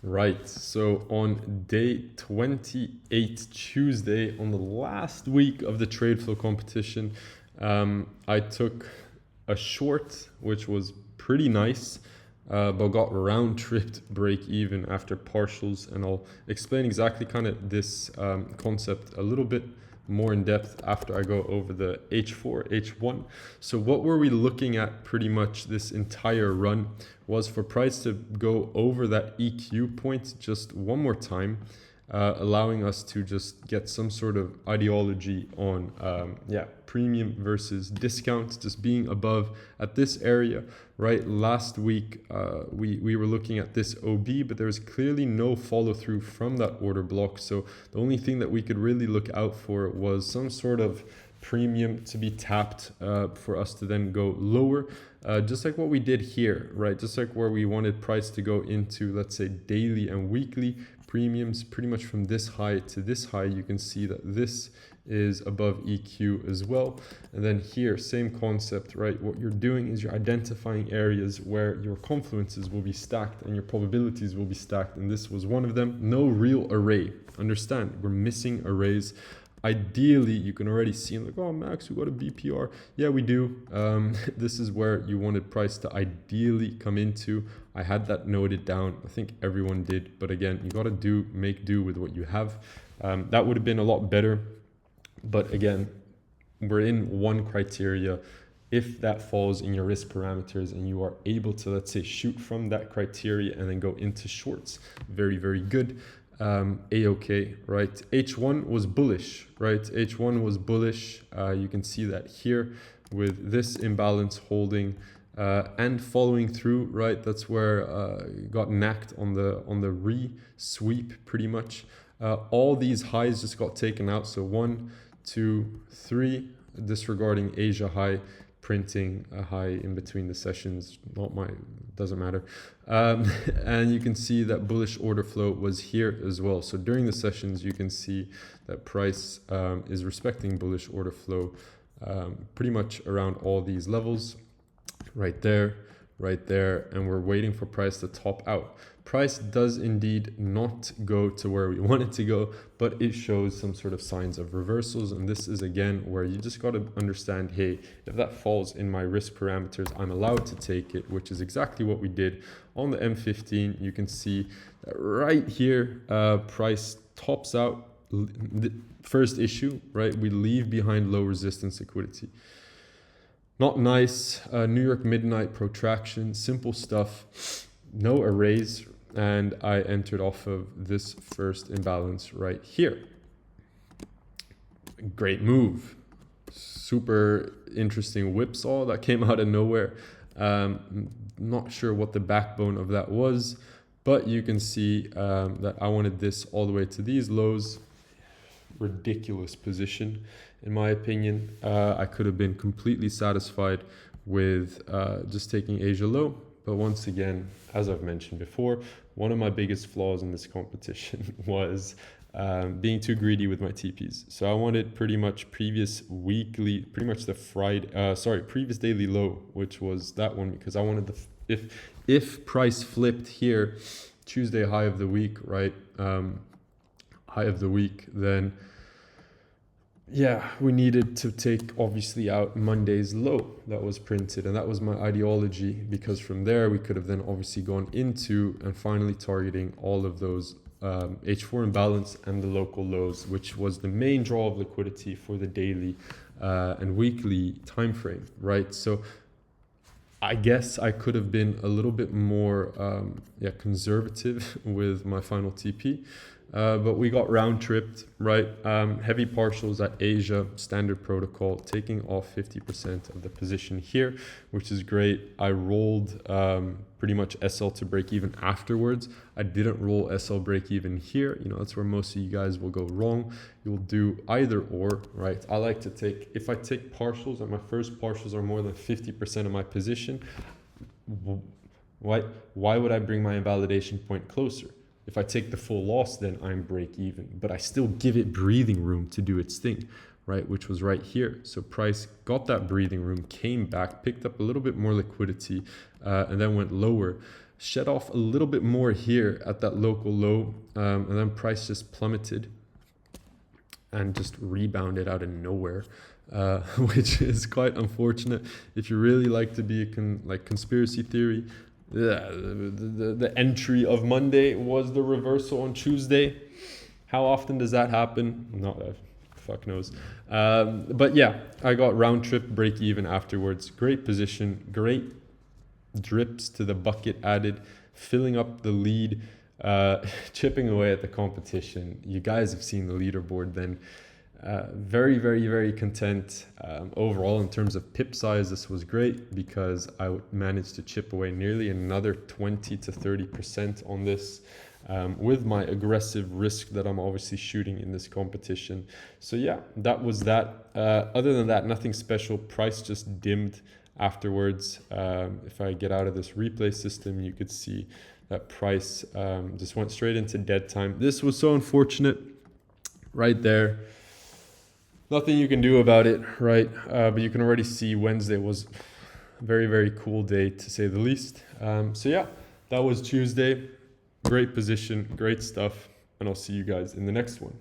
Right, so on day 28, Tuesday, on the last week of the TradeFlow competition, I took a short, which was pretty nice, but got round-tripped break even after partials, and I'll explain exactly kind of this concept a little bit more in depth after I go over the H4, H1. So what were we looking at pretty much this entire run was for price to go over that EQ point just one more time, allowing us to just get some sort of ideology on premium versus discount, just being above at this area, right? Last week, we were looking at this OB, but there's clearly no follow through from that order block. So the only thing that we could really look out for was some sort of premium to be tapped for us to then go lower, just like what we did here, right? Just like where we wanted price to go into, let's say, daily and weekly premiums, pretty much from this high to this high. You can see that this is above EQ as well. And then here, same concept, right? What you're doing is you're identifying areas where your confluences will be stacked and your probabilities will be stacked. And this was one of them. No real array. Understand, we're missing arrays. Ideally, you can already see like, oh, Max, we got a BPR. Yeah, we do. This is where you wanted price to ideally come into. I had that noted down. I think everyone did. But again, you got to make do with what you have. That would have been a lot better. But again, we're in one criteria. If that falls in your risk parameters and you are able to, let's say, shoot from that criteria and then go into shorts, very, very good. A-okay, right? H1 was bullish, right? H1 was bullish. You can see that here with this imbalance holding and following through, right? That's where got knacked on the re-sweep pretty much. All these highs just got taken out. So 1, 2, 3, disregarding Asia high, printing a high in between the sessions, doesn't matter. And you can see that bullish order flow was here as well. So during the sessions, you can see that price is respecting bullish order flow pretty much around all these levels, right there, and we're waiting for price to top out. Price does indeed not go to where we want it to go, but it shows some sort of signs of reversals. And this is again where you just got to understand, hey, if that falls in my risk parameters, I'm allowed to take it, which is exactly what we did on the M15. You can see that right here, price tops out. The first issue, right? We leave behind low resistance liquidity. Not nice. New York midnight protraction, simple stuff, no arrays. And I entered off of this first imbalance right here. Great move. Super interesting whipsaw that came out of nowhere. Not sure what the backbone of that was, but you can see that I wanted this all the way to these lows. Ridiculous position, in my opinion. I could have been completely satisfied with just taking Asia low. But once again, as I've mentioned before, one of my biggest flaws in this competition was being too greedy with my TPs. So I wanted pretty much previous daily low, which was that one, because I wanted if price flipped here, Tuesday high of the week, right? High of the week, then yeah, we needed to take obviously out Monday's low that was printed, and that was my ideology, because from there we could have then obviously gone into and finally targeting all of those H4 imbalance and the local lows, which was the main draw of liquidity for the daily and weekly time frame, right? So I guess I could have been a little bit more conservative with my final TP. But we got round tripped, right? Heavy partials at Asia, standard protocol, taking off 50% of the position here, which is great. I rolled pretty much SL to break even afterwards. I didn't roll SL break even here. You know, that's where most of you guys will go wrong. You'll do either or, right? I like to take, if I take partials and my first partials are more than 50% of my position, why would I bring my invalidation point closer? If I take the full loss, then I'm break even, but I still give it breathing room to do its thing, right? Which was right here. So price got that breathing room, came back, picked up a little bit more liquidity, and then went lower. shed off a little bit more here at that local low, and then price just plummeted and just rebounded out of nowhere, which is quite unfortunate. If you really like to be a conspiracy theory, the entry of Monday was the reversal on Tuesday. How often does that happen? Not fuck knows. But yeah, I got round trip break even afterwards. Great position, great drips to the bucket added, filling up the lead, chipping away at the competition. You guys have seen the leaderboard then. Very, very, very content. Overall, in terms of pip size, this was great because I managed to chip away nearly another 20 to 30% on this, with my aggressive risk that I'm obviously shooting in this competition. So yeah, that was that. Other than that, nothing special. Price just dimmed afterwards. If I get out of this replay system, you could see that price just went straight into dead time. This was so unfortunate right there. Nothing you can do about it, right? But you can already see Wednesday was a very, very cool day to say the least. So yeah, that was Tuesday. Great position, great stuff, and I'll see you guys in the next one.